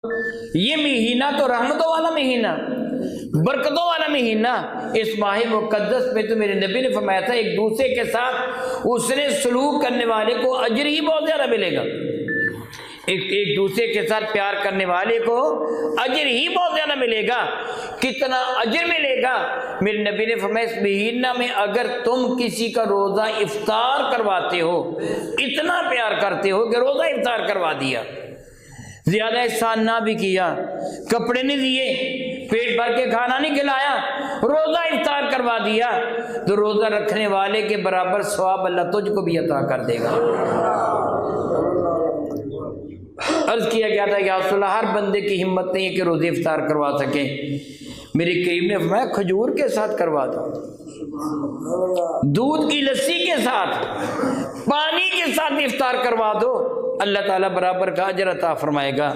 ये महीना तो रहमतों वाला महीना, बरकतों वाला महीना। इस माह मुकद्दस में तो मेरे नबी ने फरमाया था एक दूसरे के साथ उसने सलूक करने वाले को अजर ही बहुत ज्यादा मिलेगा। एक दूसरे के साथ प्यार करने वाले को अजर ही बहुत ज्यादा मिलेगा। कितना अजर मिलेगा? मेरे नबी ने फरमाया इस महीना में अगर तुम किसी का रोजा इफ्तार करवाते हो, इतना प्यार करते हो कि रोजा इफ्तार करवा दिया, ज्यादा एहसान ना भी किया, कपड़े नहीं दिए, पेट भर के खाना नहीं खिलाया, रोजा इफ्तार करवा दिया, तो रोजा रखने वाले के बराबर सवाब अल्लाह तुझको भी अता कर देगा। अर्ज किया गया था या रसूल अल्लाह, हर बंदे की हिम्मत नहीं है कि रोजे इफ्तार करवा सके। मेरे करीम ने फरमाया खजूर के साथ करवा दो, दूध की लस्सी के साथ, पानी के साथ इफ्तार करवा दो, अल्लाह ताला बराबर का अजर अता फरमाएगा।